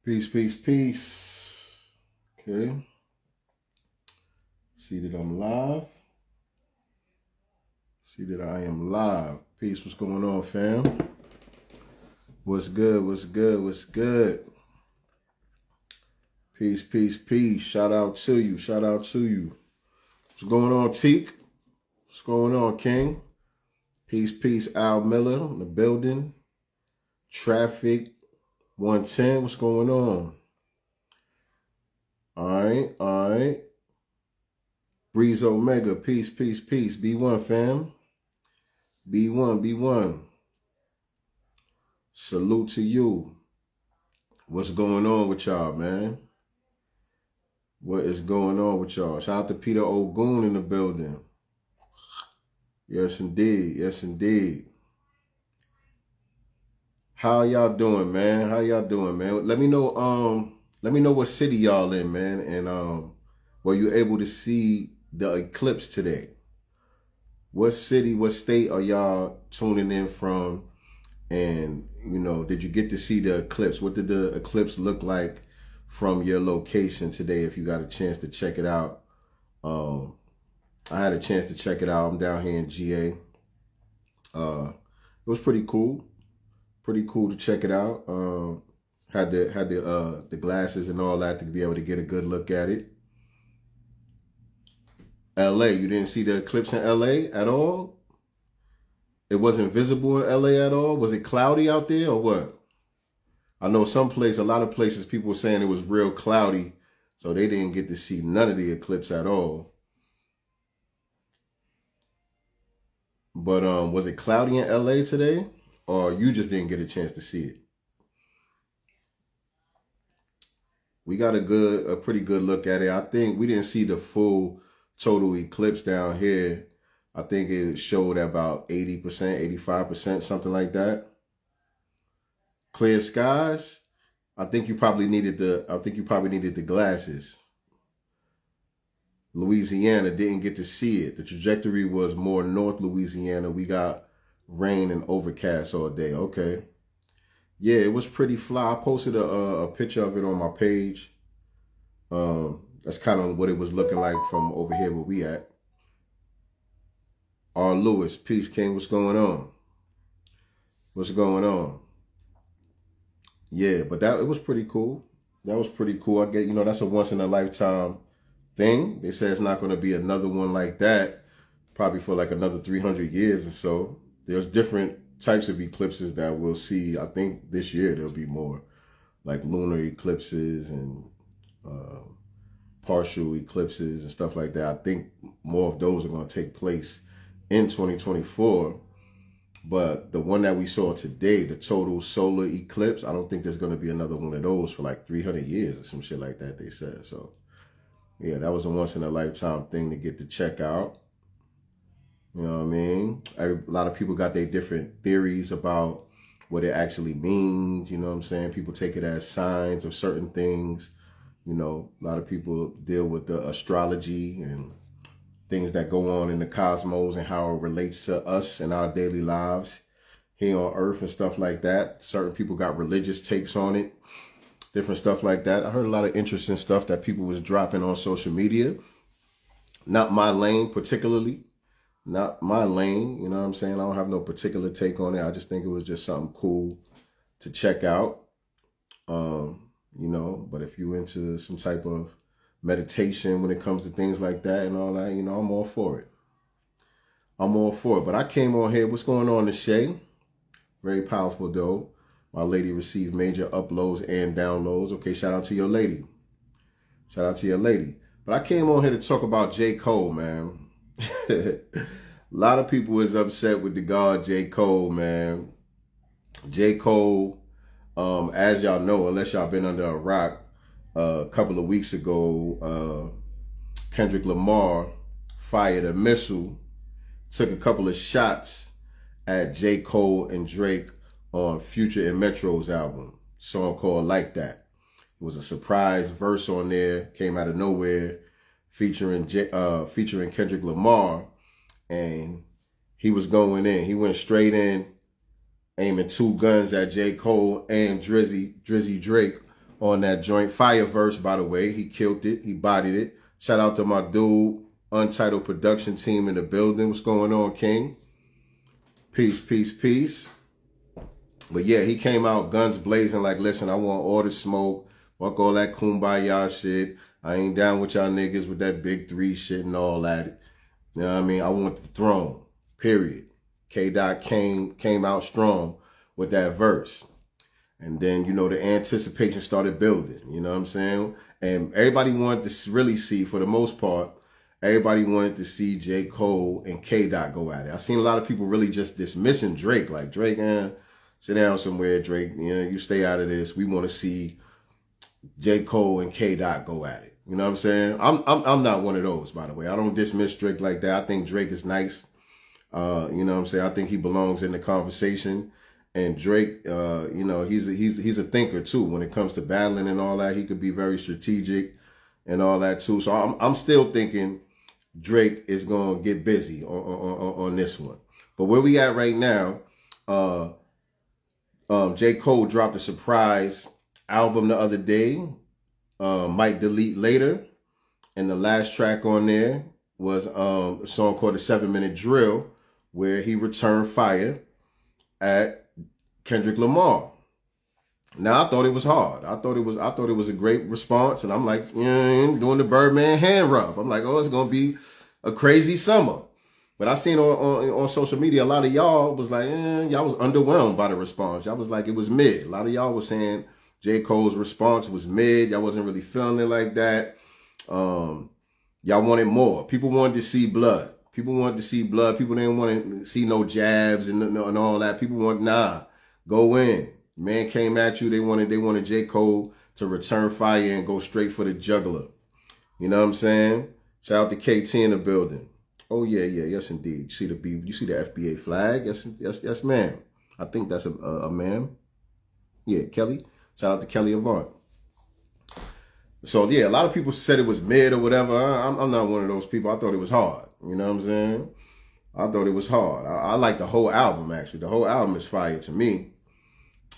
Peace, peace, peace. Okay. See that I'm live. See that I am live. Peace, what's going on, fam? What's good? What's good? What's good? Peace, peace, peace. Shout out to you. Shout out to you. What's going on, Teak? What's going on, King? Peace, peace, Al Miller in the building. Traffic 110. What's going on? All right, all right. Breeze Omega. Peace, peace, peace. B1, fam. B1, B1. Salute to you. What's going on with y'all, man? What is going on with y'all? Shout out to Peter Ogun in the building. Yes, indeed. Yes, indeed. How y'all doing, man? How y'all doing, man? Let me know. Let me know what city y'all in, man, and were you able to see the eclipse today? What city, what state are y'all tuning in from? And, did you get to see the eclipse? What did the eclipse look like from your location today if you got a chance to check it out? I had a chance to check it out. I'm down here in GA. It was pretty cool. Pretty cool to check it out. Had the glasses and all that to be able to get a good look at it. LA, you didn't see the eclipse in LA at all? It wasn't visible in LA at all? Was it cloudy out there or what? I know a lot of places, people were saying it was real cloudy, so they didn't get to see none of the eclipse at all. But was it cloudy in LA today? Or you just didn't get a chance to see it? We got a pretty good look at it. I think we didn't see the full total eclipse down here. I think it showed about 80%, 85%, something like that. Clear skies. I think you probably needed the glasses. Louisiana didn't get to see it. The trajectory was more North Louisiana. We got rain and overcast all day. Okay. Yeah, it was pretty fly. I posted a picture of it on my page. That's kind of what it was looking like from over here where we at. R. Lewis, peace, King. What's going on? What's going on? Yeah, but it was pretty cool. That was pretty cool. I get, that's a once in a lifetime thing. They say it's not going to be another one like that, probably for like another 300 years or so. There's different types of eclipses that we'll see. I think this year there'll be more like lunar eclipses and partial eclipses and stuff like that. I think more of those are going to take place in 2024. But the one that we saw today, the total solar eclipse, I don't think there's going to be another one of those for like 300 years or some shit like that, they said. So, yeah, that was a once in a lifetime thing to get to check out. You know what I mean? A lot of people got their different theories about what it actually means. You know what I'm saying? People take it as signs of certain things. A lot of people deal with the astrology and things that go on in the cosmos and how it relates to us and our daily lives here on Earth and stuff like that. Certain people got religious takes on it, different stuff like that. I heard a lot of interesting stuff that people was dropping on social media. Not my lane particularly. Not my lane, you know what I'm saying? I don't have no particular take on it. I just think it was just something cool to check out. But if you're into some type of meditation when it comes to things like that and all that, I'm all for it. I'm all for it. But I came on here. What's going on, Shay? Very powerful, though. My lady received major uploads and downloads. Okay, shout out to your lady. Shout out to your lady. But I came on here to talk about J.Cole, man. A lot of people is upset with the god J.Cole, man. J.Cole, as y'all know, unless y'all been under a rock, a couple of weeks ago, Kendrick Lamar fired a missile, took a couple of shots at J. Cole and Drake on Future and Metro's album, song called Like That. It was a surprise verse on there, came out of nowhere, featuring Kendrick Lamar, and he was going in. He went straight in, aiming two guns at J. Cole and Drizzy Drake on that joint. Fire verse, by the way. He killed it. He bodied it. Shout out to my dude, Untitled production team in the building. What's going on, King? Peace, peace, peace. But yeah, he came out guns blazing like, listen, I want all the smoke. Fuck all that kumbaya shit. I ain't down with y'all niggas with that big three shit and all that. You know what I mean? I want the throne, period. K-Dot came out strong with that verse. And then, you know, the anticipation started building. You know what I'm saying? And everybody wanted to really see, for the most part, everybody wanted to see J. Cole and K-Dot go at it. I've seen a lot of people really just dismissing Drake. Like, Drake, sit down somewhere, Drake. You know, you stay out of this. We want to see J. Cole and K-Dot go at it. You know what I'm saying? I'm not one of those, by the way. I don't dismiss Drake like that. I think Drake is nice. You know what I'm saying? I think he belongs in the conversation. And Drake, you know, he's a thinker too. When it comes to battling and all that, he could be very strategic and all that too. So I'm still thinking Drake is gonna get busy on this one. But where we at right now, J. Cole dropped a surprise album the other day. Might delete later. And the last track on there was a song called The 7-Minute Drill, where he returned fire at Kendrick Lamar. Now I thought it was hard. I thought it was a great response, and I'm like, doing the Birdman hand rub. I'm like, oh, it's gonna be a crazy summer. But I seen on social media, a lot of y'all was like, y'all was underwhelmed by the response. Y'all was like, it was mid. A lot of y'all was saying J. Cole's response was mid. Y'all wasn't really feeling it like that. Y'all wanted more. People wanted to see blood. People wanted to see blood. People didn't want to see no jabs and all that. People want, go in. Man came at you. They wanted J. Cole to return fire and go straight for the jugular. You know what I'm saying? Shout out to KT in the building. Oh yeah, yes indeed. You see the FBA flag? Yes, ma'am. I think that's a ma'am. Yeah, Kelly. Shout out to Kelly Avant. So yeah, a lot of people said it was mid or whatever. I'm not one of those people. I thought it was hard. You know what I'm saying? I thought it was hard. I like the whole album, actually. The whole album is fire to me.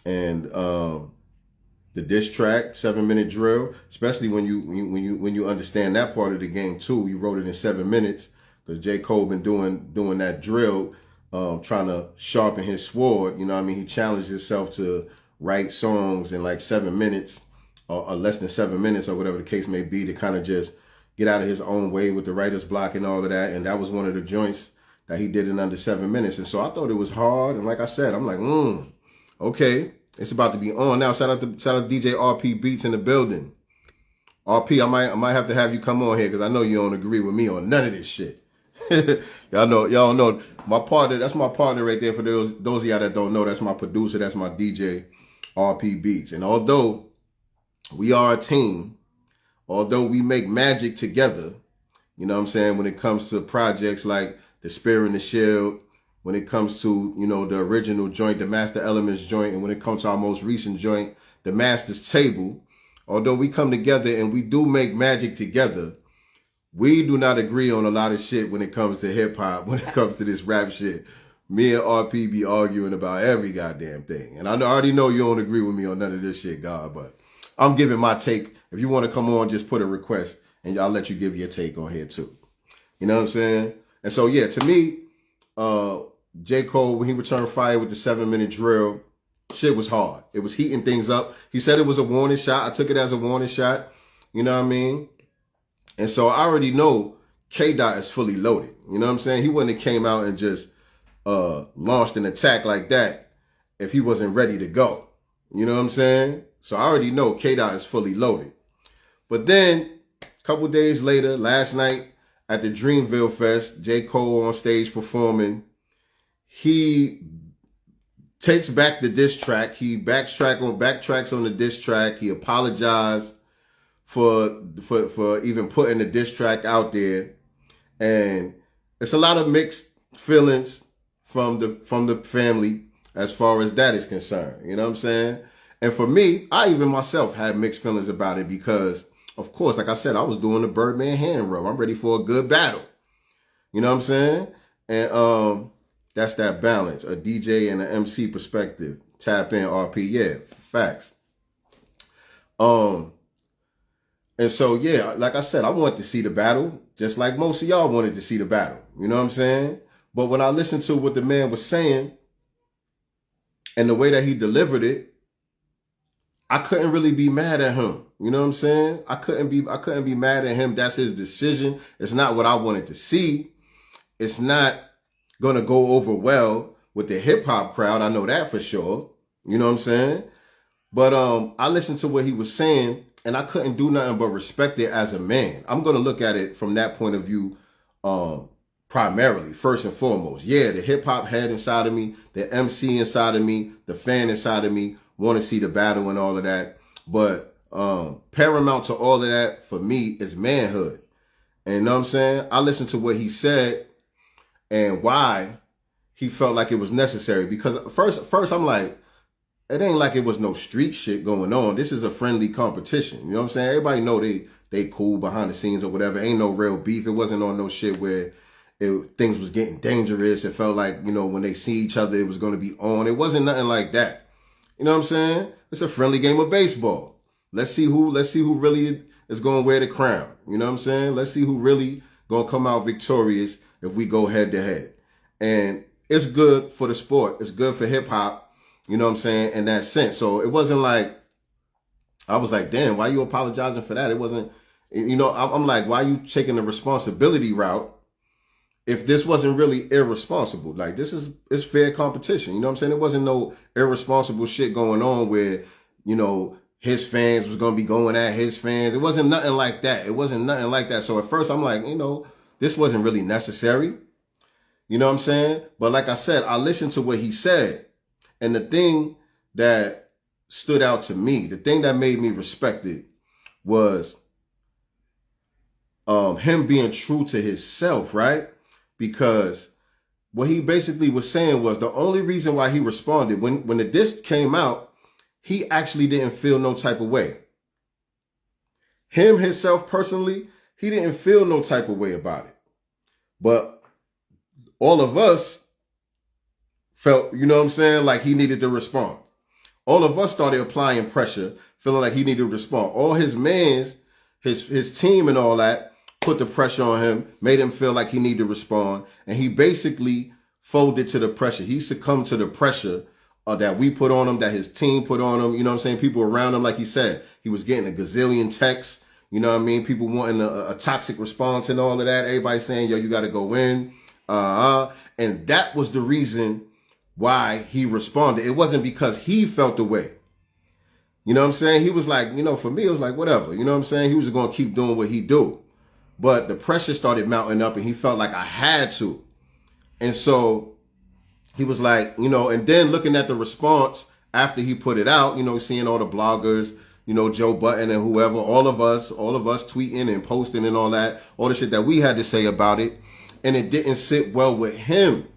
And the diss track, 7-Minute Drill, especially when you understand that part of the game too. You wrote it in 7 minutes because J. Cole been doing that drill, trying to sharpen his sword. You know what I mean? He challenged himself to write songs in like 7 minutes or less than 7 minutes or whatever the case may be, to kind of just get out of his own way with the writer's block and all of that. And that was one of the joints that he did in under 7 minutes. And so I thought it was hard. And like I said, I'm like, okay, it's about to be on now. Shout out to DJ RP Beats in the building. RP, I might have to have you come on here because I know you don't agree with me on none of this shit. y'all know my partner. That's my partner right there. For those of y'all that don't know, that's my producer. That's my DJ RP Beats. And although we are a team, although we make magic together, you know what I'm saying, when it comes to projects like The Spear and the Shield, when it comes to, you know, the original joint, the Master Elements joint, and when it comes to our most recent joint, the Master's Table, although we come together and we do make magic together, we do not agree on a lot of shit when it comes to hip hop, when it comes to this rap shit. Me and RP be arguing about every goddamn thing. And I already know you don't agree with me on none of this shit, God, but I'm giving my take. If you want to come on, just put a request and I'll let you give your take on here too. You know what I'm saying? And so, yeah, to me, J. Cole, when he returned fire with the 7-Minute Drill, shit was hard. It was heating things up. He said it was a warning shot. I took it as a warning shot. You know what I mean? And so I already know K-Dot is fully loaded. You know what I'm saying? He wouldn't have came out and just launched an attack like that if he wasn't ready to go. You know what I'm saying? So I already know K-Dot is fully loaded. But then a couple days later, last night at the Dreamville Fest, J. Cole on stage performing, he takes back the diss track. He backtracks on the diss track. He apologized for even putting the diss track out there. And it's a lot of mixed feelings from the family as far as that is concerned. You know what I'm saying? And for me, I even myself had mixed feelings about it because, of course, like I said, I was doing the Birdman hand rub. I'm ready for a good battle. You know what I'm saying? And that's that balance, a DJ and an MC perspective. Tap in, RP, yeah, facts. Um, and so, yeah, like I said, I wanted to see the battle, just like most of y'all wanted to see the battle. You know what I'm saying? But when I listened to what the man was saying and the way that he delivered it, I couldn't really be mad at him. You know what I'm saying? I couldn't be mad at him. That's his decision. It's not what I wanted to see. It's not gonna go over well with the hip hop crowd. I know that for sure. You know what I'm saying? But I listened to what he was saying, and I couldn't do nothing but respect it as a man. I'm gonna look at it from that point of view, primarily, first and foremost. Yeah, the hip hop head inside of me, the MC inside of me, the fan inside of me want to see the battle and all of that. But paramount to all of that for me is manhood. And you know what I'm saying? I listened to what he said and why he felt like it was necessary. Because first I'm like, it ain't like it was no street shit going on. This is a friendly competition. You know what I'm saying? Everybody know they cool behind the scenes or whatever. Ain't no real beef. It wasn't on no shit where things was getting dangerous. It felt like, you know, when they see each other, it was going to be on. It wasn't nothing like that. You know what I'm saying? It's a friendly game of baseball. Let's see who really is going to wear the crown. You know what I'm saying? Let's see who really going to come out victorious if we go head to head. And it's good for the sport. It's good for hip hop. You know what I'm saying? In that sense. So it wasn't like, I was like, damn, why you apologizing for that? It wasn't, you know, I'm like, why you taking the responsibility route if this wasn't really irresponsible? Like, it's fair competition. You know what I'm saying? It wasn't no irresponsible shit going on where, you know, his fans was going to be going at his fans. It wasn't nothing like that. It wasn't nothing like that. So at first I'm like, you know, this wasn't really necessary. You know what I'm saying? But like I said, I listened to what he said. And the thing that stood out to me, the thing that made me respect it was him being true to himself, right? Because what he basically was saying was the only reason why he responded, when the disc came out, he actually didn't feel no type of way. Himself personally, he didn't feel no type of way about it. But all of us felt, you know what I'm saying, like he needed to respond. All of us started applying pressure, feeling like he needed to respond. All his mans, his team and all that, put the pressure on him, made him feel like he needed to respond. And he basically folded to the pressure. He succumbed to the pressure that we put on him, that his team put on him. You know what I'm saying? People around him, like he said, he was getting a gazillion texts. You know what I mean? People wanting a toxic response and all of that. Everybody saying, yo, you got to go in. And that was the reason why he responded. It wasn't because he felt the way. You know what I'm saying? He was like, you know, for me, it was like, whatever. You know what I'm saying? He was going to keep doing what he do. But the pressure started mounting up and he felt like I had to. And so he was like, you know, and then looking at the response after he put it out, you know, seeing all the bloggers, you know, Joe Button and whoever, all of us tweeting and posting and all that, all the shit that we had to say about it. And it didn't sit well with him.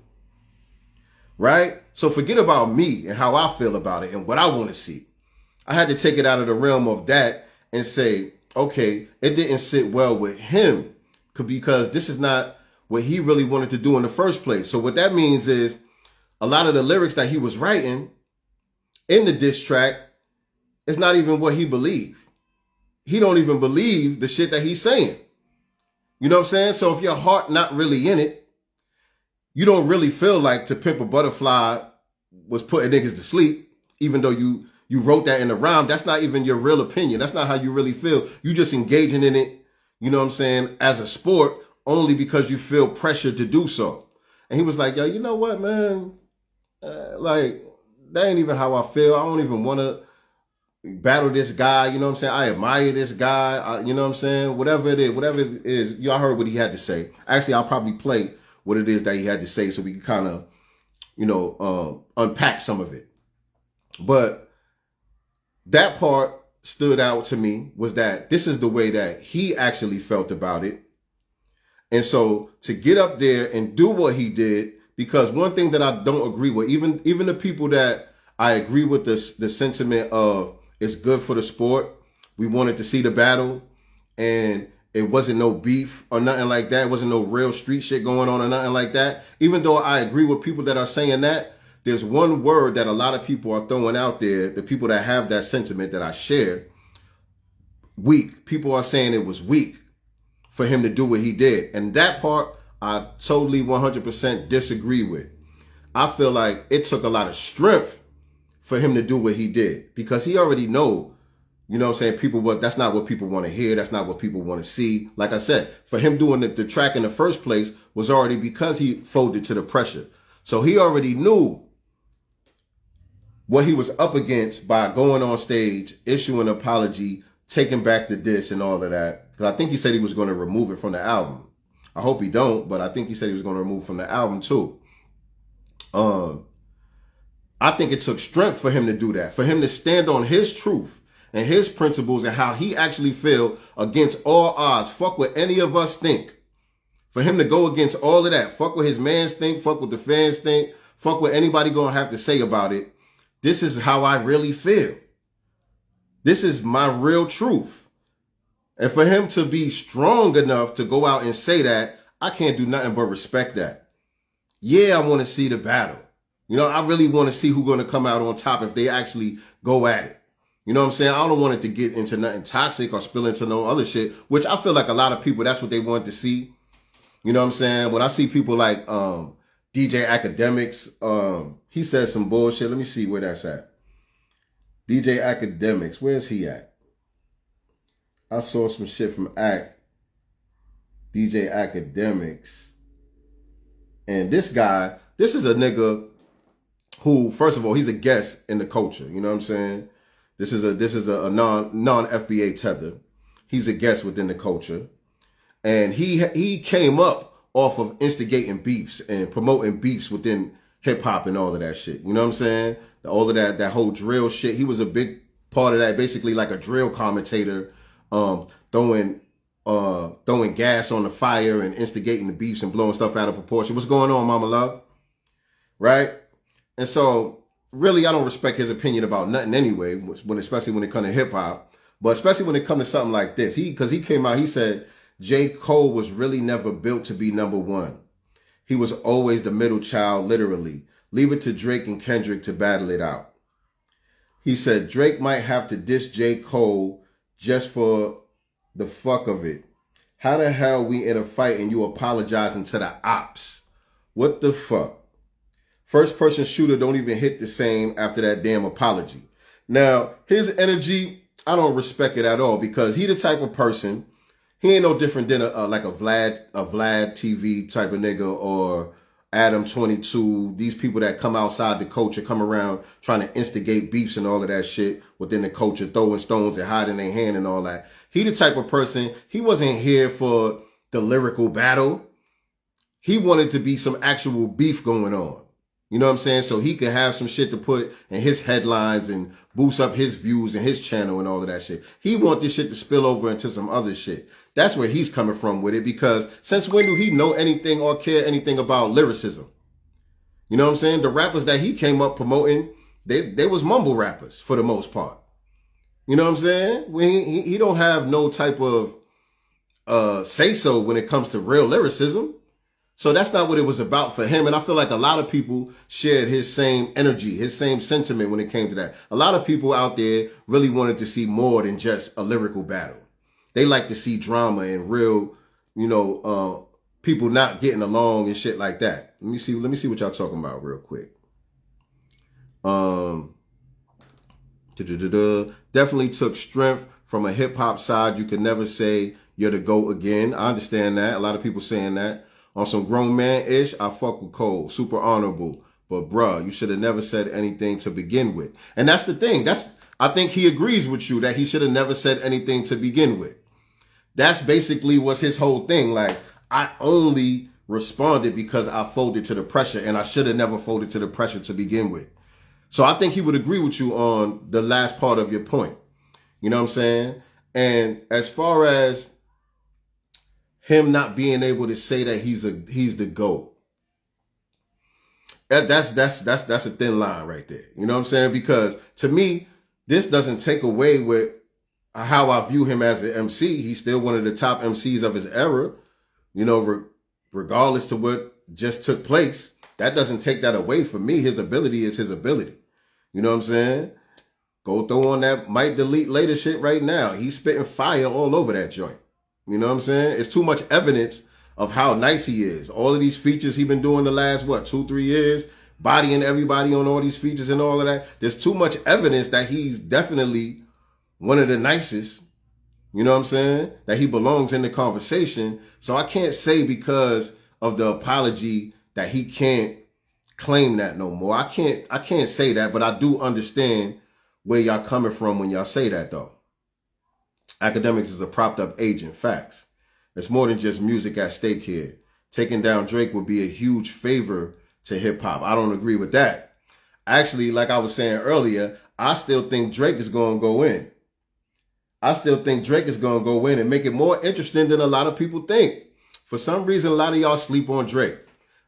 Right? So forget about me and how I feel about it and what I want to see. I had to take it out of the realm of that and say, okay, it didn't sit well with him because this is not what he really wanted to do in the first place. So what that means is a lot of the lyrics that he was writing in the diss track is not even what he believed. He don't even believe the shit that he's saying. You know what I'm saying? So if your heart not really in it, you don't really feel like To Pimp a Butterfly was putting niggas to sleep, even though you wrote that in a rhyme. That's not even your real opinion. That's not how you really feel. You just engaging in it, you know what I'm saying, as a sport only because you feel pressured to do so. And he was like, yo, you know what, man? Like, that ain't even how I feel. I don't even want to battle this guy. You know what I'm saying? I admire this guy. You know what I'm saying? Whatever it is, y'all heard what he had to say. Actually, I'll probably play what it is that he had to say so we can kind of, you know, unpack some of it. But that part stood out to me was that this is the way that he actually felt about it. And so to get up there and do what he did, because one thing that I don't agree with, even the people that I agree with the sentiment of it's good for the sport, we wanted to see the battle, and it wasn't no beef or nothing like that. It wasn't no real street shit going on or nothing like that. Even though I agree with people that are saying that, there's one word that a lot of people are throwing out there, the people that have that sentiment that I share, weak. People are saying it was weak for him to do what he did. And that part, I totally 100% disagree with. I feel like it took a lot of strength for him to do what he did, because he already know, you know what I'm saying, that's not what people want to hear. That's not what people want to see. Like I said, for him doing the track in the first place was already because he folded to the pressure. So he already knew what he was up against by going on stage, issuing an apology, taking back the diss and all of that. Because I think he said he was going to remove it from the album. I hope he don't, but I think he said he was going to remove it from the album too. I think it took strength for him to do that, for him to stand on his truth and his principles and how he actually feel against all odds. Fuck what any of us think. For him to go against all of that, fuck what his mans think, fuck what the fans think, fuck what anybody gonna have to say about it. This is how I really feel. This is my real truth. And for him to be strong enough to go out and say that, I can't do nothing but respect that. Yeah, I want to see the battle. You know, I really want to see who's going to come out on top if they actually go at it. You know what I'm saying? I don't want it to get into nothing toxic or spill into no other shit, which I feel like a lot of people, that's what they want to see. You know what I'm saying? When I see people like DJ Academics, he said some bullshit. Let me see where that's at. DJ Academics, where's he at? I saw some shit from DJ Academics. And this guy, this is a nigga who, first of all, he's a guest in the culture. You know what I'm saying? This is a non-FBA tether. He's a guest within the culture. And he came up off of instigating beefs and promoting beefs within hip hop and all of that shit. You know what I'm saying? All of that whole drill shit. He was a big part of that, basically like a drill commentator, throwing gas on the fire and instigating the beefs and blowing stuff out of proportion. What's going on, Mama Love? Right? And so really, I don't respect his opinion about nothing anyway, especially when it comes to hip hop, but especially when it comes to something like this. Because he came out, he said, J.Cole was really never built to be number one. He was always the middle child, literally. Leave it to Drake and Kendrick to battle it out. He said Drake might have to diss J. Cole just for the fuck of it. How the hell we in a fight and you apologizing to the ops? What the fuck? First person shooter don't even hit the same after that damn apology. Now, his energy, I don't respect it at all, because he the type of person, he ain't no different than like a Vlad TV type of nigga, or Adam 22, these people that come outside the culture, come around trying to instigate beefs and all of that shit within the culture, throwing stones and hiding their hand and all that. He the type of person, he wasn't here for the lyrical battle. He wanted to be some actual beef going on. You know what I'm saying? So he could have some shit to put in his headlines and boost up his views and his channel and all of that shit. He want this shit to spill over into some other shit. That's where he's coming from with it, because since when do he know anything or care anything about lyricism? You know what I'm saying? The rappers that he came up promoting, they was mumble rappers for the most part. You know what I'm saying? When he don't have no type of say-so when it comes to real lyricism. So that's not what it was about for him. And I feel like a lot of people shared his same energy, his same sentiment when it came to that. A lot of people out there really wanted to see more than just a lyrical battle. They like to see drama and real, you know, people not getting along and shit like that. Let me see what y'all talking about real quick. Definitely took strength from a hip hop side. You could never say you're the GOAT again. I understand that. A lot of people saying that. On some grown man-ish, I fuck with Cole. Super honorable. But bruh, you should have never said anything to begin with. And that's the thing. I think he agrees with you that he should have never said anything to begin with. That's basically what's his whole thing. Like, I only responded because I folded to the pressure, and I should have never folded to the pressure to begin with. So I think he would agree with you on the last part of your point. You know what I'm saying? And as far as him not being able to say that he's the GOAT, that's a thin line right there. You know what I'm saying? Because to me, this doesn't take away with how I view him as an MC. He's still one of the top MCs of his era, you know, regardless to what just took place. That doesn't take that away from me. His ability is his ability. You know what I'm saying? Go throw on that might delete later shit right now. He's spitting fire all over that joint. You know what I'm saying? It's too much evidence of how nice he is. All of these features he been doing the last, 2-3 years, bodying everybody on all these features and all of that. There's too much evidence that he's definitely one of the nicest. You know what I'm saying? That he belongs in the conversation. So I can't say because of the apology that he can't claim that no more. I can't say that, but I do understand where y'all coming from when y'all say that though. Academics is a propped up agent, facts. It's more than just music at stake here. Taking down Drake would be a huge favor to hip hop. I don't agree with that. Actually, like I was saying earlier, I still think Drake is going to go in. I still think Drake is going to go in and make it more interesting than a lot of people think. For some reason, a lot of y'all sleep on Drake.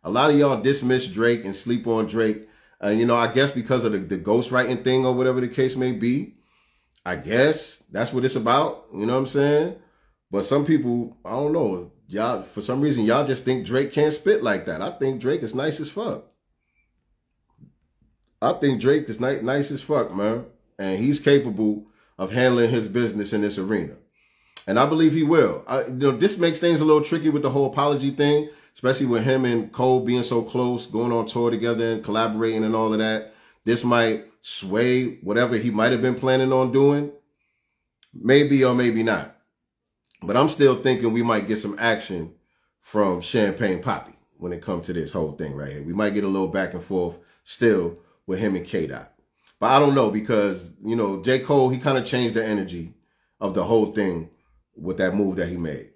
A lot of y'all dismiss Drake and sleep on Drake. I guess because of the ghostwriting thing or whatever the case may be. I guess that's what it's about. You know what I'm saying? But some people, I don't know. Y'all, for some reason, y'all just think Drake can't spit like that. I think Drake is nice as fuck. I think Drake is nice as fuck, man. And he's capable of handling his business in this arena. And I believe he will. This makes things a little tricky with the whole apology thing, especially with him and Cole being so close, going on tour together and collaborating and all of that. This might sway whatever he might have been planning on doing. Maybe or maybe not. But I'm still thinking we might get some action from Champagne Poppy when it comes to this whole thing right here. We might get a little back and forth still with him and K-Dot. But I don't know because, J. Cole, he kind of changed the energy of the whole thing with that move that he made.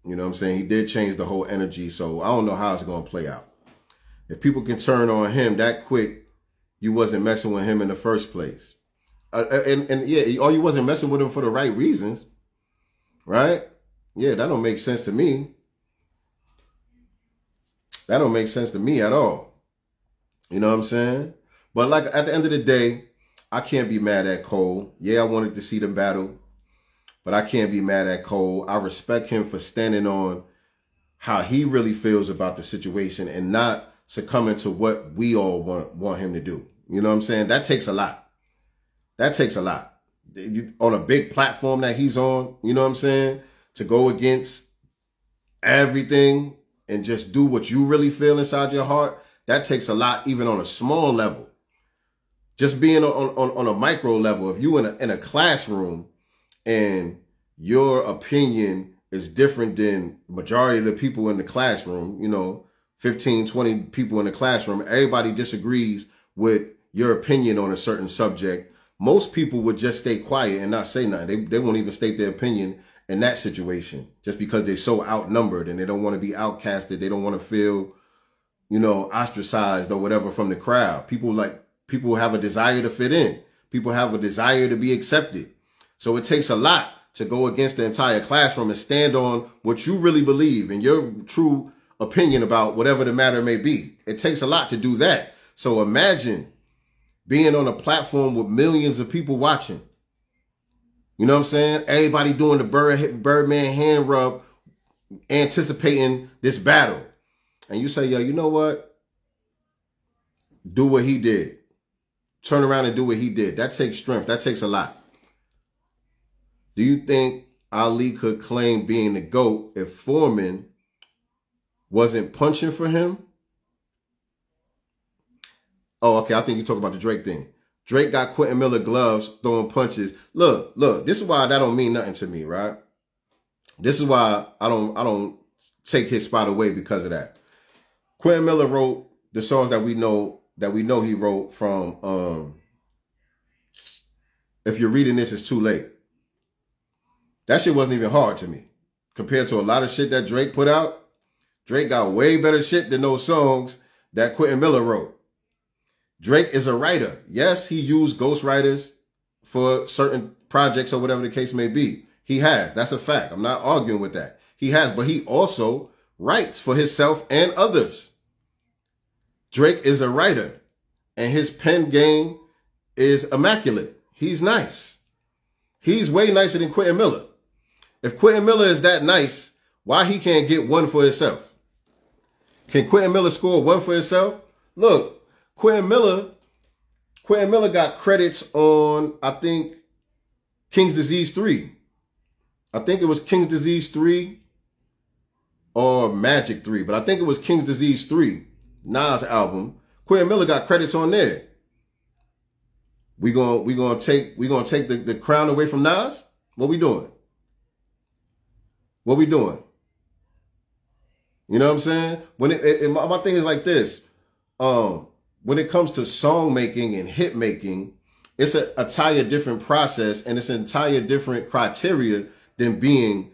You know what I'm saying? He did change the whole energy. So I don't know how it's going to play out. If people can turn on him that quick, you wasn't messing with him in the first place. And yeah, or you wasn't messing with him for the right reasons. Right? Yeah, that don't make sense to me. That don't make sense to me at all. You know what I'm saying? But like at the end of the day, I can't be mad at Cole. Yeah, I wanted to see them battle, but I can't be mad at Cole. I respect him for standing on how he really feels about the situation and not succumbing to what we all want him to do. You know what I'm saying? That takes a lot. That takes a lot. On a big platform that he's on, you know what I'm saying? To go against everything and just do what you really feel inside your heart, that takes a lot even on a small level. Just being on a micro level, if you in a classroom and your opinion is different than majority of the people in the classroom, 15, 20 people in the classroom, everybody disagrees with your opinion on a certain subject. Most people would just stay quiet and not say nothing. They won't even state their opinion in that situation just because they're so outnumbered and they don't want to be outcasted. They don't want to feel, ostracized or whatever from the crowd. People have a desire to fit in. People have a desire to be accepted. So it takes a lot to go against the entire classroom and stand on what you really believe and your true opinion about whatever the matter may be. It takes a lot to do that. So imagine being on a platform with millions of people watching. You know what I'm saying? Everybody doing the Birdman hand rub, anticipating this battle. And you say, yo, you know what? Do what he did. Turn around and do what he did. That takes strength. That takes a lot. Do you think Ali could claim being the GOAT if Foreman wasn't punching for him? Oh, okay. I think you're talking about the Drake thing. Drake got Quentin Miller gloves throwing punches. Look, this is why that don't mean nothing to me, right? This is why I don't take his spot away because of that. Quentin Miller wrote the songs that we know he wrote from If You're Reading This, It's Too Late. That shit wasn't even hard to me. Compared to a lot of shit that Drake put out, Drake got way better shit than those songs that Quentin Miller wrote. Drake is a writer. Yes, he used ghostwriters for certain projects or whatever the case may be. He has. That's a fact. I'm not arguing with that. He has, but he also writes for himself and others. Drake is a writer, and his pen game is immaculate. He's nice. He's way nicer than Quentin Miller. If Quentin Miller is that nice, why he can't get one for himself? Can Quentin Miller score one for himself? Look, Quentin Miller Quentin Miller got credits on, I think, King's Disease 3. I think it was King's Disease 3 or Magic 3, but I think it was King's Disease 3, Nas album. Quentin Miller got credits on there. We gonna take the crown away from Nas? What we doing? What we doing? You know what I'm saying? When my thing is like this. When it comes to song making and hit making, it's an entire different process and it's an entire different criteria than being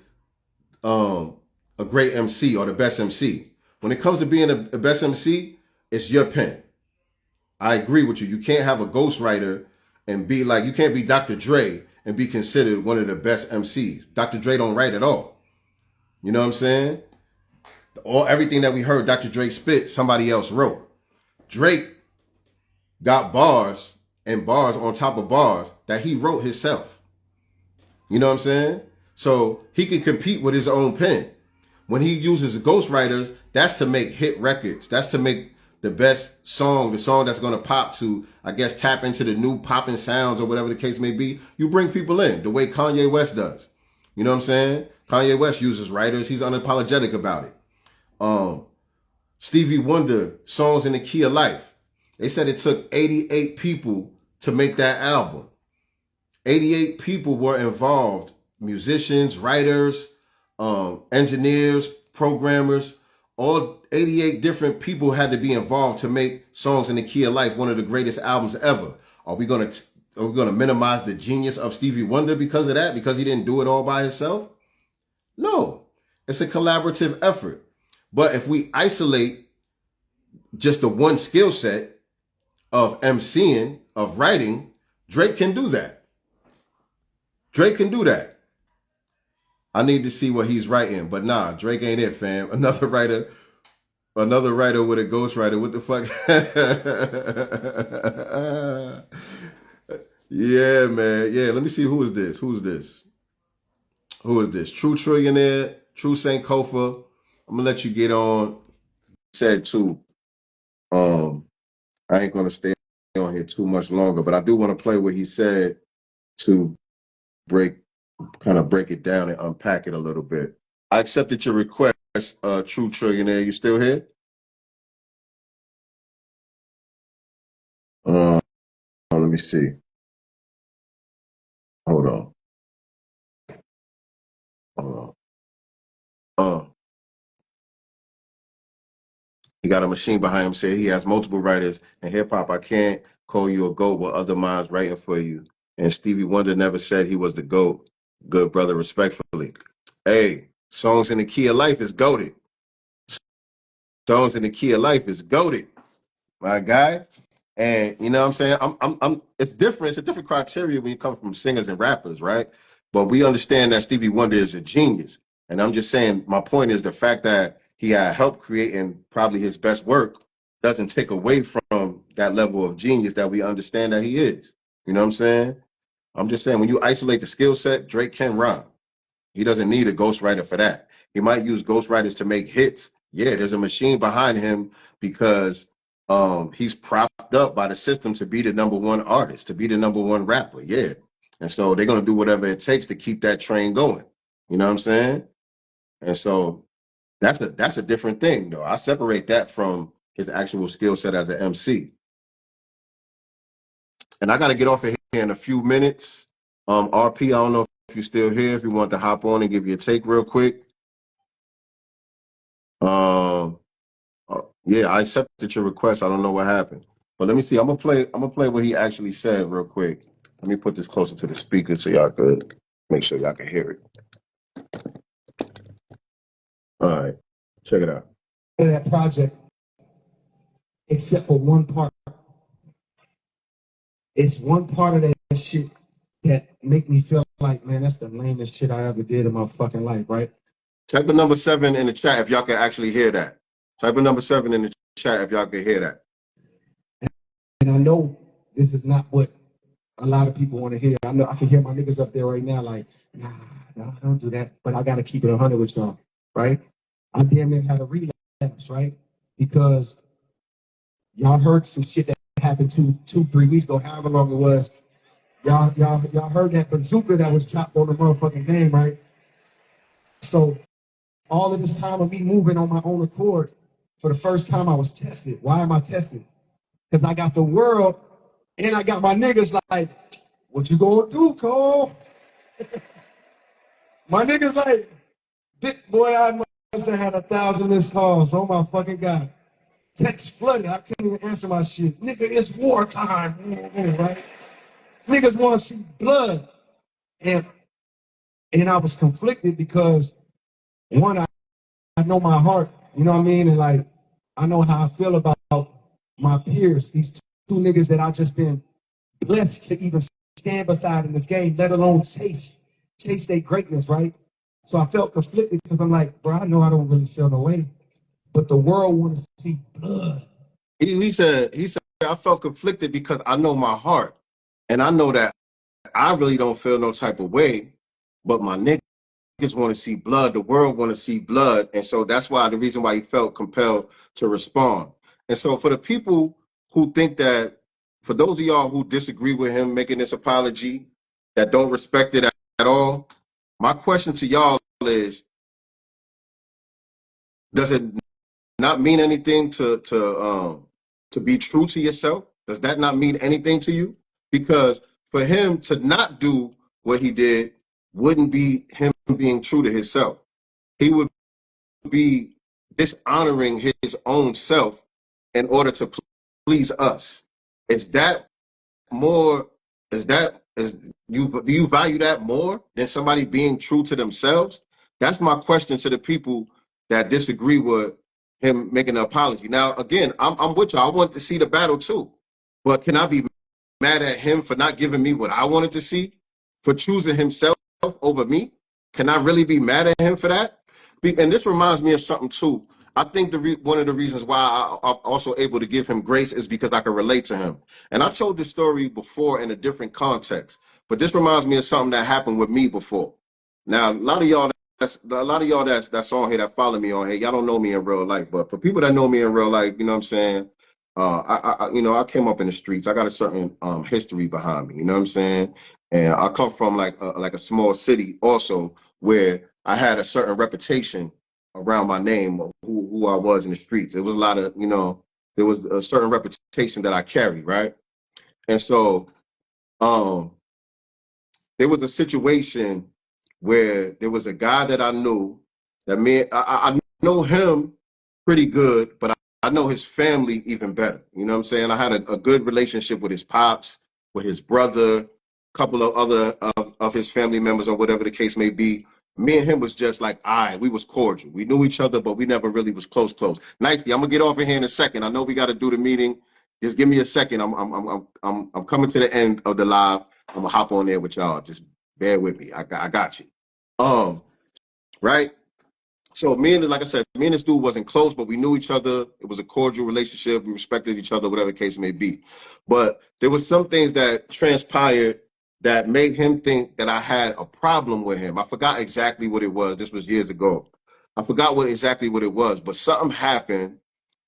a great MC or the best MC. When it comes to being a best MC, it's your pen. I agree with you. You can't have a ghostwriter and be like, you can't be Dr. Dre and be considered one of the best MCs. Dr. Dre don't write at all. You know what I'm saying? Everything that we heard Dr. Dre spit, somebody else wrote. Drake got bars and bars on top of bars that he wrote himself. You know what I'm saying? So he can compete with his own pen. When he uses ghostwriters, that's to make hit records. That's to make the best song, the song that's going to pop to, I guess, tap into the new popping sounds or whatever the case may be. You bring people in the way Kanye West does. You know what I'm saying? Kanye West uses writers. He's unapologetic about it. Stevie Wonder, Songs in the Key of Life. They said it took 88 people to make that album. 88 people were involved. Musicians, writers, engineers, programmers. All 88 different people had to be involved to make Songs in the Key of Life one of the greatest albums ever. Are we gonna minimize the genius of Stevie Wonder because of that? Because he didn't do it all by himself? No. It's a collaborative effort. But if we isolate just the one skill set of MCing, of writing, Drake can do that. Drake can do that. I need to see what he's writing, but nah, Drake ain't it, fam. Another writer with a ghostwriter. What the fuck? Yeah, man. Yeah, let me see. Who is this? Who is this? True Trillionaire, True Sankofa. I'm gonna let you get on. Said too. I ain't gonna stay on here too much longer, but I do want to play what he said to kind of break it down and unpack it a little bit. I accepted your request, True Trillionaire. You still here? Let me see. Hold on. He got a machine behind him. Said he has multiple writers in hip hop. I can't call you a GOAT with other minds writing for you. And Stevie Wonder never said he was the GOAT. Good brother, respectfully. Hey, Songs in the Key of Life is goated. Songs in the Key of Life is goated, my guy. And you know what I'm saying? It's different. It's a different criteria when you come from singers and rappers, right? But we understand that Stevie Wonder is a genius. And I'm just saying, my point is the fact that he had helped creating probably his best work doesn't take away from that level of genius that we understand that he is. You know what I'm saying? I'm just saying, when you isolate the skill set, Drake can rhyme. He doesn't need a ghostwriter for that. He might use ghostwriters to make hits. Yeah, there's a machine behind him because he's propped up by the system to be the number one artist, to be the number one rapper. Yeah. And so they're going to do whatever it takes to keep that train going. You know what I'm saying? And so that's a different thing, though. I separate that from his actual skill set as an MC. And I got to get off of here in a few minutes. RP, I don't know if you're still here, if you want to hop on and give you a take real quick. Yeah, I accepted your request. I don't know what happened. But let me see. I'm gonna play what he actually said real quick. Let me put this closer to the speaker so y'all could make sure y'all can hear it. All right. Check it out. That project, except for one part. It's one part of that shit that make me feel like, man, that's the lamest shit I ever did in my fucking life, right? Type of number 7 in the chat if y'all can actually hear that. Type of number 7 in the chat if y'all can hear that. And I know this is not what a lot of people want to hear. I know I can hear my niggas up there right now like, nah, don't do that. But I got to keep it 100 with y'all, right? I damn near had a relapse, right? Because y'all heard some shit that happened 3 weeks ago, however long it was. Y'all heard that bazooka that was chopped on the motherfucking game, right? So all of this time of me moving on my own accord, for the first time I was tested. Why am I tested? Because I got the world and I got my niggas like, what you gonna do, Cole? My niggas like, boy, I must have had 1,000 missed calls. Oh my fucking God. Text flooded. I couldn't even answer my shit. Nigga, it's wartime. Right? Niggas want to see blood. And I was conflicted because one, I know my heart, you know what I mean? And like, I know how I feel about my peers, these two niggas that I just been blessed to even stand beside in this game, let alone chase their greatness, right? So I felt conflicted because I'm like, bro, I know I don't really feel no way, but the world wants to see blood. He said, I felt conflicted because I know my heart. And I know that I really don't feel no type of way, but my niggas want to see blood. The world want to see blood. And so that's why the reason why he felt compelled to respond. And so for the people who think that, for those of y'all who disagree with him making this apology, that don't respect it at all, my question to y'all is, does it not mean anything to be true to yourself? Does that not mean anything to you? Because for him to not do what he did wouldn't be him being true to himself. He would be dishonoring his own self in order to please us. Is that more? Do you value that more than somebody being true to themselves? That's my question to the people that disagree with him making an apology. Now, again, I'm with you. I want to see the battle too, but can I be mad at him for not giving me what I wanted to see, for choosing himself over me? Can I really be mad at him for that? And this reminds me of something too. I think one of the reasons why I'm also able to give him grace is because I can relate to him. And I told this story before in a different context, but this reminds me of something that happened with me before. Now, a lot of y'all that's on here that follow me on here, y'all don't know me in real life, but for people that know me in real life, you know what I'm saying? I came up in the streets. I got a certain history behind me. You know what I'm saying? And I come from like a small city also where I had a certain reputation around my name of who I was in the streets. It was a lot of, there was a certain reputation that I carried, right? And so um, there was a situation where there was a guy that I knew that I know him pretty good, but I know his family even better. You know what I'm saying? I had a good relationship with his pops, with his brother, a couple of other of his family members, or whatever the case may be. Me and him was just like, we was cordial. We knew each other, but we never really was close. Nicely, I'm gonna get off of here in a second. I know we got to do the meeting. Just give me a second. I'm coming to the end of the live. I'm gonna hop on there with y'all. Just bear with me. I got you. Right. So like I said, me and this dude wasn't close, but we knew each other. It was a cordial relationship. We respected each other, whatever the case may be. But there was some things that transpired that made him think that I had a problem with him. I forgot exactly what it was. This was years ago. I forgot exactly what it was, but something happened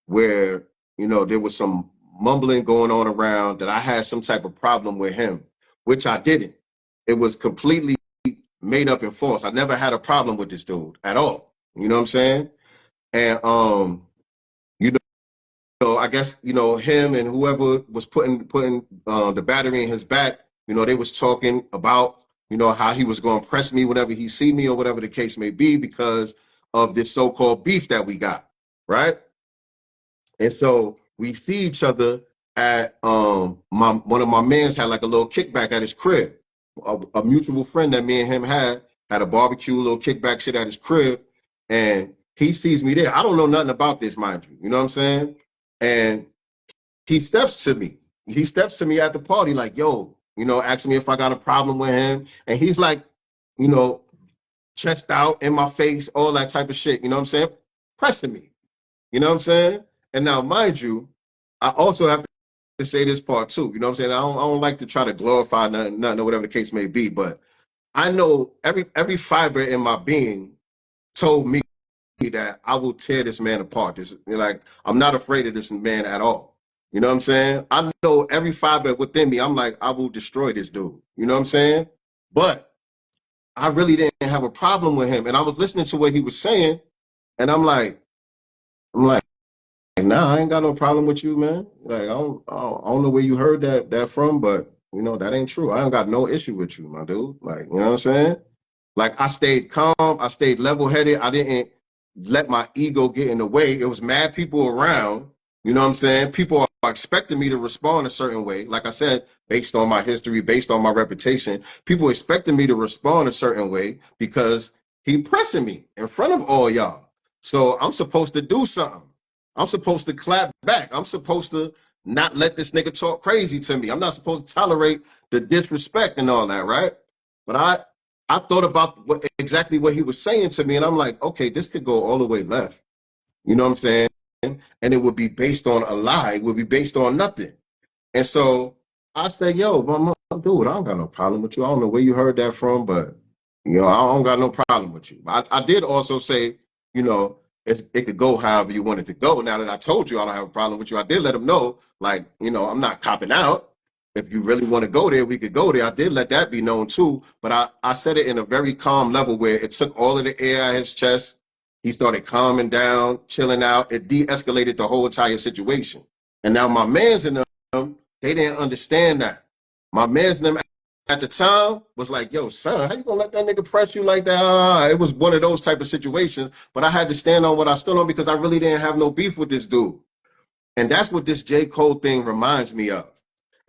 where, there was some mumbling going on around that I had some type of problem with him, which I didn't. It was completely made up and false. I never had a problem with this dude at all. You know what I'm saying? And you I guess him and whoever was putting the battery in his back. They was talking about how he was going to press me whenever he see me or whatever the case may be because of this so-called beef that we got, right? And so we see each other at one of my mans had like a little kickback at his crib. A mutual friend that me and him had a barbecue, little kickback shit at his crib, and he sees me there. I don't know nothing about this, mind you. You know what I'm saying? And he steps to me. He steps to me at the party, like, yo, asking me if I got a problem with him. And he's like, you know, chest out in my face, all that type of shit. You know what I'm saying? Pressing me. You know what I'm saying? And now, mind you, I also have to say this part too. You know what I'm saying? I don't like to try to glorify nothing or whatever the case may be, but I know every fiber in my being told me that I will tear this man apart. Like, I'm not afraid of this man at all. You know what I'm saying? I know every fiber within me. I'm like, I will destroy this dude. You know what I'm saying? But I really didn't have a problem with him. And I was listening to what he was saying, and I'm like, nah, I ain't got no problem with you, man. Like, I don't know where you heard that from, but you know, that ain't true. I ain't got no issue with you, my dude. Like, you know what I'm saying? Like I stayed calm, I stayed level-headed. I didn't let my ego get in the way. It was mad people around. You know what I'm saying? People are expecting me to respond a certain way. Like I said, based on my history, based on my reputation, people expecting me to respond a certain way because he pressing me in front of all y'all. So I'm supposed to do something. I'm supposed to clap back. I'm supposed to not let this nigga talk crazy to me. I'm not supposed to tolerate the disrespect and all that, right? But I thought about exactly what he was saying to me, and I'm like, okay, this could go all the way left. You know what I'm saying? And it would be based on a lie. It would be based on nothing. And so I said, yo, dude, I don't got no problem with you. I don't know where you heard that from, but, you know, I don't got no problem with you. I did also say, you know, it could go however you want it to go. Now that I told you I don't have a problem with you, I did let him know, like, you know, I'm not copping out. If you really want to go there, we could go there. I did let that be known too, but I said it in a very calm level where it took all of the air out of his chest. He started calming down, chilling out. It de-escalated the whole entire situation. And now my man's in them, they didn't understand that. My man's them at the time was like, yo, son, how you gonna let that nigga press you like that? It was one of those type of situations, but I had to stand on what I stood on because I really didn't have no beef with this dude. And that's what this J. Cole thing reminds me of.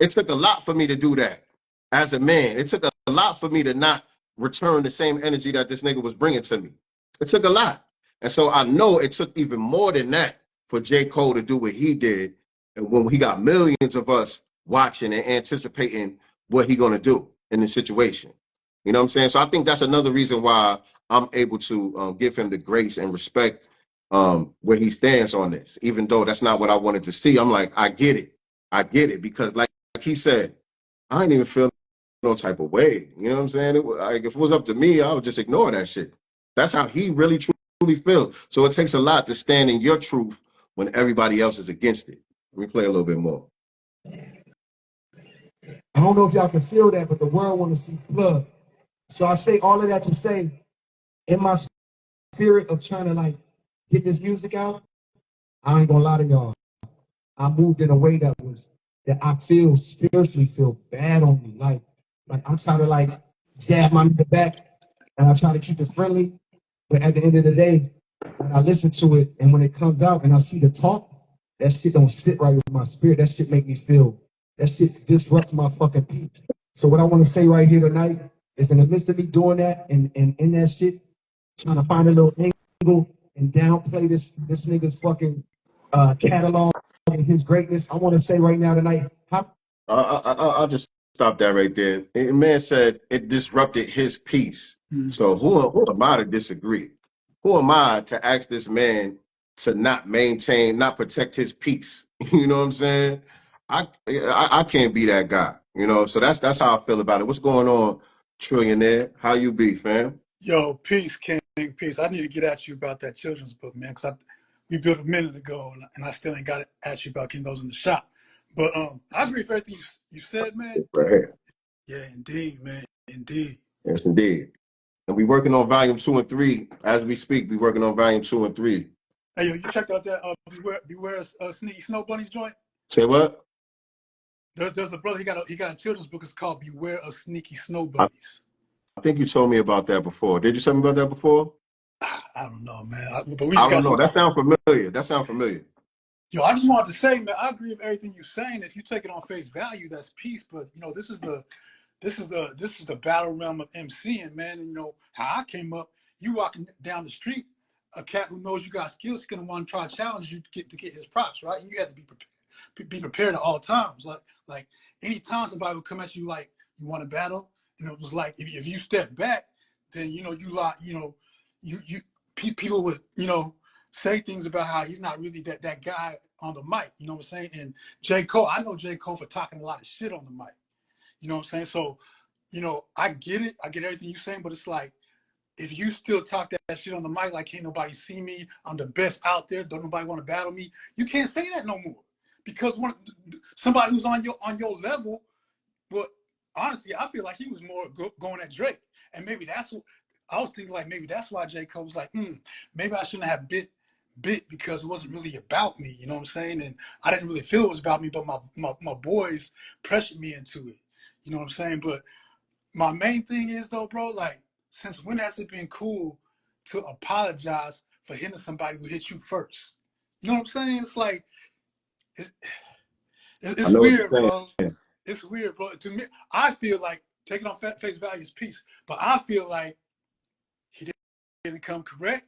It took a lot for me to do that as a man. It took a lot for me to not return the same energy that this nigga was bringing to me. It took a lot. And so I know it took even more than that for J. Cole to do what he did. And when he got millions of us watching and anticipating what he going to do in the situation. You know what I'm saying? So I think that's another reason why I'm able to give him the grace and respect where he stands on this, even though that's not what I wanted to see. I'm like, I get it. I get it because like he said, I ain't even feel no type of way. You know what I'm saying? Like, if it was up to me, I would just ignore that shit. That's how he really truly feels. So it takes a lot to stand in your truth when everybody else is against it. Let me play a little bit more. I don't know if y'all can feel that, but the world want to see blood. So I say all of that to say, in my spirit of trying to like get this music out, I ain't gonna lie to y'all. I moved in a way that I feel spiritually feel bad on me. Like I try to like jab my nigga back and I try to keep it friendly. But at the end of the day, when I listen to it and when it comes out and I see the talk, that shit don't sit right with my spirit. That shit make me feel, that shit disrupts my fucking peace. So what I want to say right here tonight is in the midst of me doing that and in that shit, trying to find a little angle and downplay this nigga's fucking catalog and his greatness. I want to say right now tonight, I'll just stop that right there. The man said it disrupted his peace. So who am I to disagree? Who am I to ask this man to not maintain, not protect his peace? You know what I'm saying? I can't be that guy. You know, so that's how I feel about it. What's going on, Trillionaire? How you be, fam? Yo, peace, King, peace. I need to get at you about that children's book, man, because we built a minute ago, and I still ain't got it at you about getting those in the shop. But I agree with everything you said, man. Right here. Yeah, indeed, man, indeed. Yes, indeed. And we working on volume 2 and 3 as we speak. We working on volume 2 and 3. Hey, yo, you checked out that Beware Sneaky Snow Bunnies joint? Say what? There's a brother, he got a children's book. It's called Beware of Sneaky Snow I Bunnies. think you told me about that before. Did you tell me about that before? I don't know, man. But we I just don't got know. some. That sounds familiar. That sounds familiar. Yo, I just wanted to say, man, I agree with everything you're saying. If you take it on face value, that's peace. But you know, this is the battle realm of MCing, man. And you know how I came up. You walking down the street, a cat who knows you got skills, is gonna want to try to challenge you to get his props, right? And you have to be prepared at all times. Like any time somebody would come at you like you want to battle, and it was like if you step back, then you know people would say things about how he's not really that guy on the mic. You know what I'm saying? And J. Cole, I know J. Cole for talking a lot of shit on the mic. You know what I'm saying? So, you know, I get it. I get everything you're saying, but it's like, if you still talk that shit on the mic, like, can't nobody see me, I'm the best out there, don't nobody want to battle me, you can't say that no more. because somebody who's on your level, well, honestly, I feel like he was more going at Drake, and maybe that's what I was thinking. Like maybe that's why J. Cole was like, maybe I shouldn't have bit because it wasn't really about me. You know what I'm saying? And I didn't really feel it was about me, but my boys pressured me into it. You know what I'm saying? But my main thing is though, bro, like since when has it been cool to apologize for hitting somebody who hit you first? You know what I'm saying? It's like it's, I it's know what weird, you're bro. It's weird, bro. To me, I feel like taking on face value is peace, but I feel like he didn't come correct.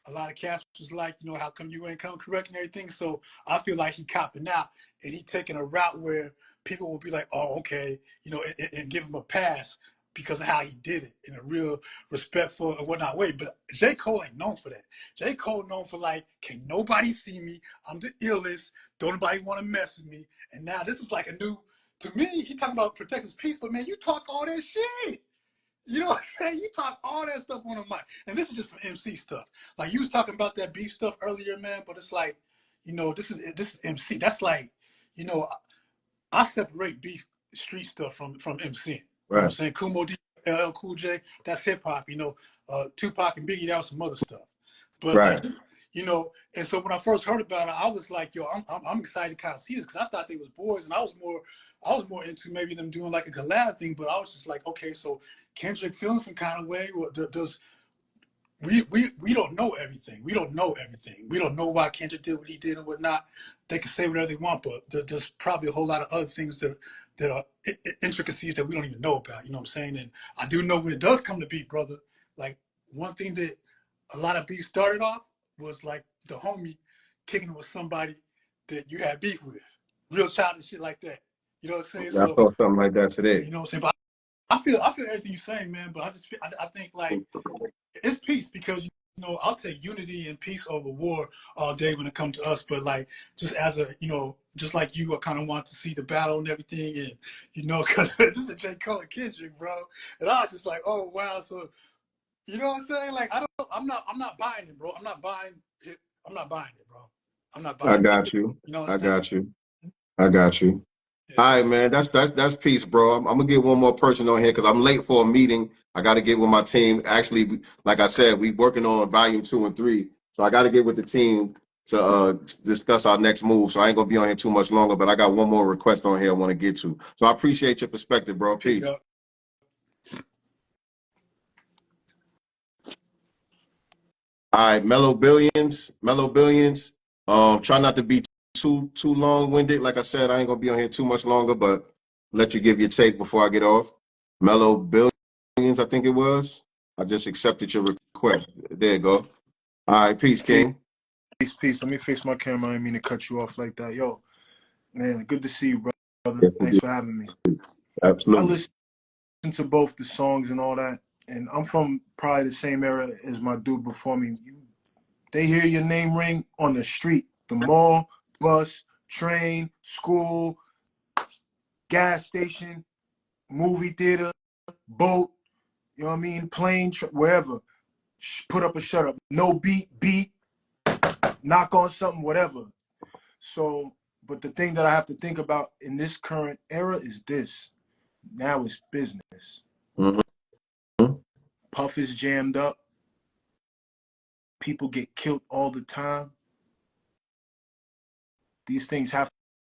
A lot of cats was like, how come you ain't come correct and everything? So I feel like he copping out and he taking a route where people will be like, oh, okay, and give him a pass because of how he did it in a real respectful and whatnot way. But J. Cole ain't known for that. J. Cole known for like, can't nobody see me. I'm the illest. Don't nobody want to mess with me. And now this is like a new, to me, he talking about protect his peace, but man, you talk all that shit. You know what I'm saying? You talk all that stuff on the mic. And this is just some MC stuff. Like you was talking about that beef stuff earlier, man, but it's like, this is MC. That's like, I separate beef street stuff from MCing. You know what I'm right, saying? Kumo D, LL Cool J, that's hip hop. Tupac and Biggie, that was some other stuff. But like, right. and so when I first heard about it, I was like, yo, I'm excited to kind of see this because I thought they was boys, and I was more into maybe them doing like a collab thing. But I was just like, okay, so Kendrick feeling some kind of way. Does we don't know everything. We don't know everything. We don't know why Kendrick did what he did and whatnot. They can say whatever they want, but there's probably a whole lot of other things that are intricacies that we don't even know about. You know what I'm saying? And I do know when it does come to beef, brother. Like one thing that a lot of beef started off was like the homie kicking with somebody that you had beef with, real childish shit like that. You know what I'm saying? I So thought something like that today. you know what I'm saying. But I feel everything you're saying, man. But I think like it's peace because I'll take unity and peace over war all day when it comes to us. But like just as a just like you, I kind of want to see the battle and everything, and because this is J. Cole and Kendrick, bro, and I was just like, oh wow, so you know what I'm saying? Like I'm not buying it, bro. I'm not buying it. I'm not buying it, bro. I'm not I buying it. got you. You know what I I'm saying? got you. I got you. Yeah. All right, man. That's peace, bro. I'm gonna get one more person on here because I'm late for a meeting. I got to get with my team. Actually, like I said, we working on volume 2 and 3, so I got to get with the team to discuss our next move. So I ain't gonna be on here too much longer. But I got one more request on here I want to get to. So I appreciate your perspective, bro. Peace, Peace. God. All right, Mellow Billions. Try not to be too long winded. Like I said, I ain't gonna be on here too much longer, but let you give your take before I get off. Mellow Billions, I think it was. I just accepted your request. There you go. All right, peace, Peace, King. peace. Let me fix my camera. I didn't mean to cut you off like that. Yo, man, good to see you, brother. Yes, Thanks indeed. for having me. I Absolutely. listen to both the songs and all that, and I'm from probably the same era as my dude before me. They hear your name ring on the street, the mall, bus, train, school, gas station, movie theater, boat, you know what I mean, plane, wherever. Put up or shut up. No beat, knock on something, whatever. So, but the thing that I have to think about in this current era is this. Now it's business. Mm-hmm. Puff is jammed up. People get killed all the time. These things have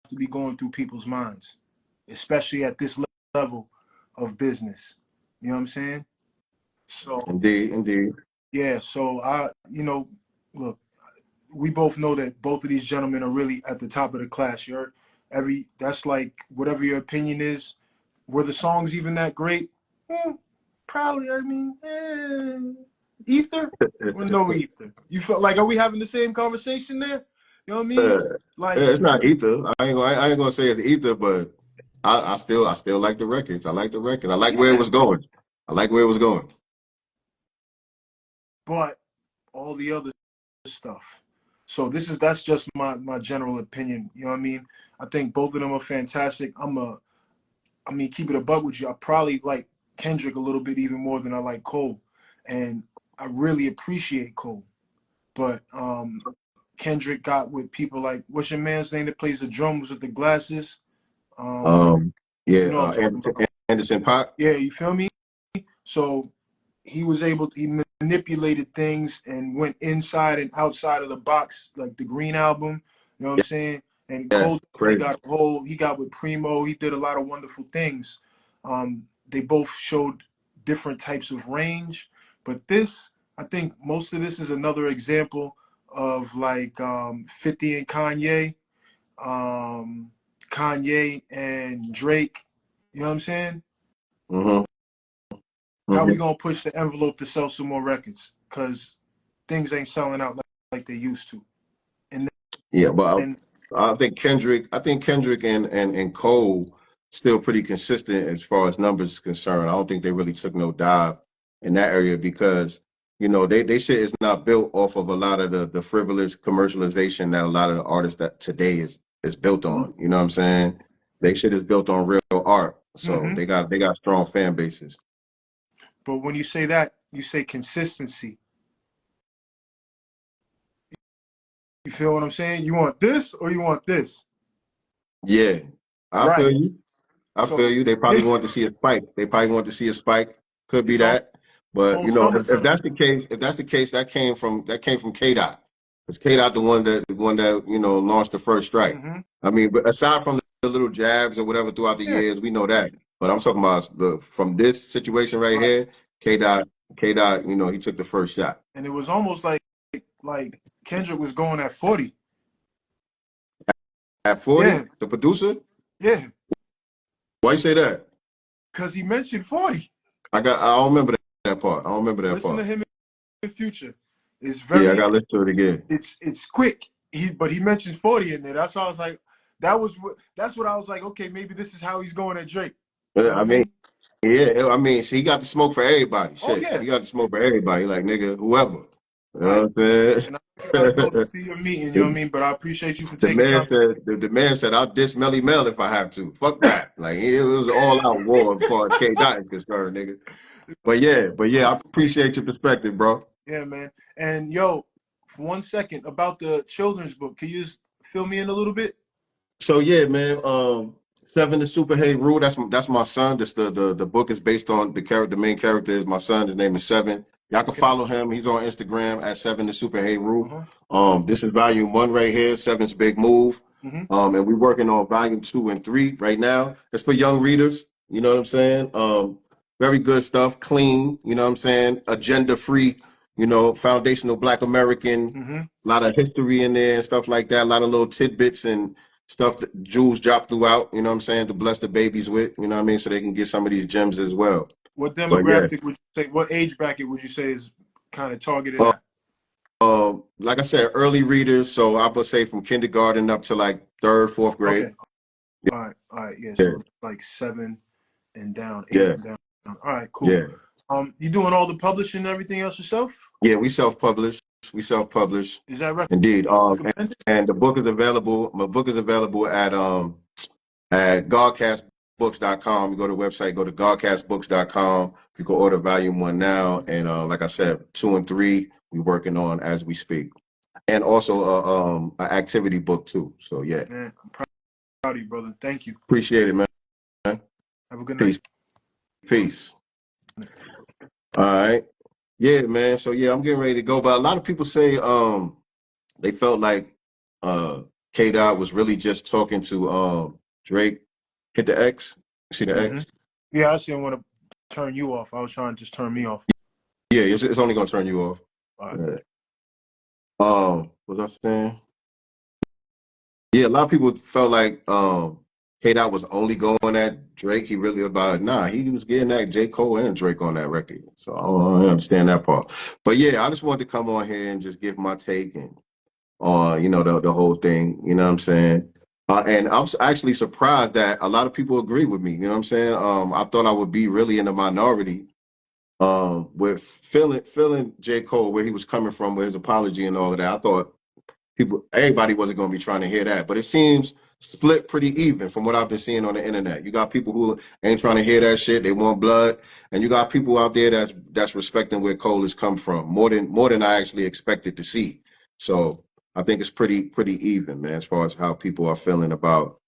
to be going through people's minds, especially at this level of business. You know what I'm saying? So, Indeed. yeah, so look, we both know that both of these gentlemen are really at the top of the class. That's like whatever your opinion is. Were the songs even that great? Probably. I mean, ether or no ether. You felt like, are we having the same conversation there? You know what I mean? Uh, Like, it's not ether. I ain't gonna say it's ether, but I still like the records. I like the record. I like where it yeah, was going. I like where it was going. but all the other stuff. So that's just my general opinion. You know what I mean? I think both of them are fantastic. Keep it a bug with you. I probably like Kendrick a little bit even more than I like Cole, and I really appreciate Cole. But Kendrick got with people like, what's your man's name that plays the drums with the glasses? Yeah, You know what I'm talking Anderson, about. Anderson .Paak. Yeah, you feel me? So he was able to, he manipulated things and went inside and outside of the box, like the Green album. You know what I'm saying? And Yeah, Cole definitely crazy. got a whole. He got with Primo. He did a lot of wonderful things. They both showed different types of range, but this, I think, most of this is another example of like 50 and Kanye, Kanye and Drake. You know what I'm saying? Mm-hmm. How we Mm-hmm. gonna push the envelope to sell some more records? Because things ain't selling out like they used to. And Yeah, but then, I think Kendrick and Cole still pretty consistent as far as numbers is concerned. I don't think they really took no dive in that area because they shit is not built off of a lot of the frivolous commercialization that a lot of the artists that today is built on. You know what I'm saying? They shit is built on real art. So mm-hmm. they got strong fan bases. But when you say that, you say consistency. You feel what I'm saying? You want this or you want this? Yeah. I feel Right. you. I feel So you. They probably want to see a spike. They probably want to see a spike. Could be it's that. But almost if summertime. that's the case, that came from K Dot. It's K Dot the one that launched the first strike. Mm-hmm. I mean, but aside from the little jabs or whatever throughout the Yeah. years, we know that. But I'm talking about from this situation right Right. here, K Dot, he took the first shot. And it was almost like Kendrick was going at 40. At 40, Yeah. the producer, Yeah. why you say that? Because he mentioned 40. I don't remember that part. I don't remember that Listen to part. him in Future. It's Yeah, I very gotta listen to it again. it's quick. But he mentioned 40 in there. That's why I was like, that's what I was like, okay, maybe this is how he's going at Drake. You know what I I mean, mean? yeah, I mean, he got the smoke for everybody. Oh Shit, yeah. he got the smoke for everybody. Like nigga, whoever. You All right. know what I'm saying? And I gotta go to your meeting, you know what I mean? But I appreciate you for The taking man time. said, the man said, I'll diss Melly Mel if I have to. Fuck that. Like it was all out war as far as K Dot is concerned, nigga. But yeah, I appreciate your perspective, bro. Yeah, man. And yo, for 1 second about the children's book. Can you just fill me in a little bit? So yeah, man. Seven the Super Hate Rule. That's my son. This the book is based on the character. The main character is my son. His name is Seven. Y'all can Okay. follow him. He's on Instagram at Seven the Super Hate Rule. Uh-huh. This is volume 1 right here. Seven's Big Move. Mm-hmm. And we're working on volume 2 and 3 right now. It's for young readers. You know what I'm saying? Very good stuff. Clean. You know what I'm saying? Agenda free. Foundational Black American. Mm-hmm. A lot of history in there and stuff like that. A lot of little tidbits and stuff that Jews drop throughout, you know what I'm saying, to bless the babies with, you know what I mean, so they can get some of these gems as well. What But yeah, demographic would you say, what age bracket would you say is kind of targeted at? like I said, early readers, so I would say from kindergarten up to like third, fourth grade. Okay. All right. Yeah. Yeah, So like 7 and down, 8 yeah, and down. All right, cool. yeah. You doing all the publishing and everything else yourself? Yeah, we self-publish. We self-publish. Is that Indeed. recommended? And the book is available. My book is available at godcastbooks.com. You go to the website, go to godcastbooks.com. You can order volume 1 now. And like I said, 2 and 3, we're working on as we speak. And also an activity book too. So yeah. Man, I'm proud of you, brother. Thank you. Appreciate it, man. Have a good night. Peace. Peace. All right. Yeah, man. So yeah, I'm getting ready to go. But a lot of people say they felt like K Dot was really just talking to Drake. Hit the X. See the Mm-hmm. X? Yeah, I just didn't want to turn you off. I was trying to just turn me off. Yeah, it's only gonna turn you off. All right. Yeah. What was I saying? Yeah, a lot of people felt like K Dot was only going at Drake. He really he was getting at J.Cole and Drake on that record. So I don't understand that part. But yeah, I just wanted to come on here and just give my take and on the whole thing. You know what I'm saying? And I'm actually surprised that a lot of people agree with me. You know what I'm saying? I thought I would be really in the minority with feeling J. Cole where he was coming from with his apology and all of that. I thought everybody wasn't going to be trying to hear that, but it seems split pretty even from what I've been seeing on the internet. You got people who ain't trying to hear that shit; they want blood, and you got people out there that's respecting where Cole has come from more than I actually expected to see. So I think it's pretty even, man, as far as how people are feeling about.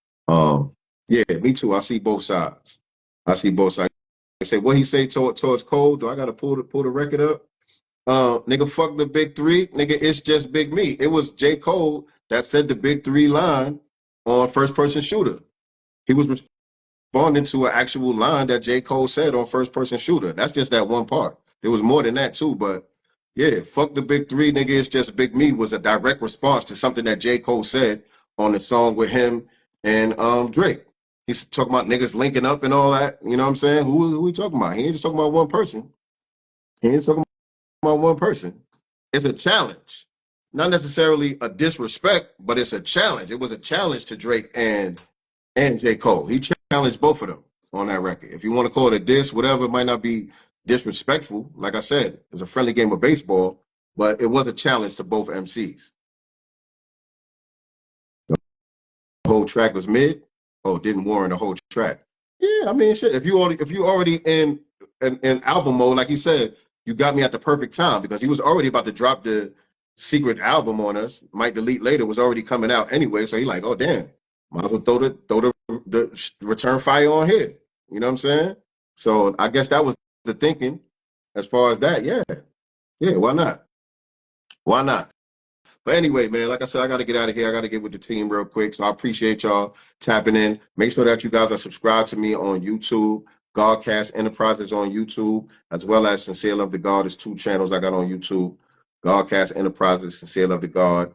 Yeah, me too. I see both sides. I see both sides. I say what he say towards Cole. Do I got to pull the record up? Nigga, fuck the big three. Nigga, it's just big me. It was J. Cole that said the big three line on first person shooter. He was responding to an actual line that J. Cole said on first person shooter. That's just that one part. There was more than that too, but yeah, fuck the big three, nigga. It's just big me was a direct response to something that J. Cole said on the song with him and Drake. He's talking about niggas linking up and all that. You know what I'm saying? Who we talking about? He ain't just talking about one person. He ain't talking about one person. It's a challenge. Not necessarily a disrespect, but it's a challenge. It was a challenge to Drake and J. Cole. He challenged both of them on that record. If you want to call it a diss, whatever, it might not be disrespectful. Like I said, it's a friendly game of baseball, but it was a challenge to both MCs. The whole track was mid. Oh, it didn't warrant the whole track. Yeah, I mean, shit. If you already in album mode, like he said, you got me at the perfect time because he was already about to drop the secret album on us. Might delete later was already coming out anyway. So he like, oh damn, might as well throw the return fire on here. You know what I'm saying? So I guess that was the thinking as far as that. Yeah, yeah. Why not? Why not? But anyway, man, like I said, I got to get out of here. I got to get with the team real quick. So I appreciate y'all tapping in. Make sure that you guys are subscribed to me on YouTube. Godcast Enterprises on YouTube, as well as Sincere Love to God. There's two channels I got on YouTube. Godcast Enterprises, Sincere Love to God.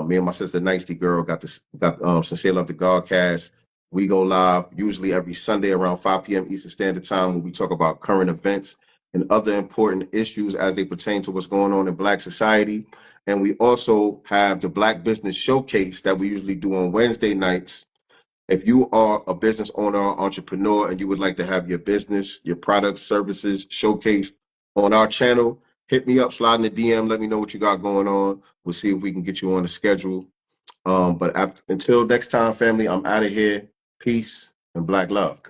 Me and my sister Nicety Girl got Sincere Love to Godcast. We go live usually every Sunday around 5 p.m. Eastern Standard Time when we talk about current events and other important issues as they pertain to what's going on in Black society. And we also have the Black Business Showcase that we usually do on Wednesday nights. If you are a business owner or entrepreneur and you would like to have your business, your products, services showcased on our channel, hit me up, slide in the DM, let me know what you got going on. We'll see if we can get you on the schedule. But until next time, family, I'm out of here. Peace and Black love.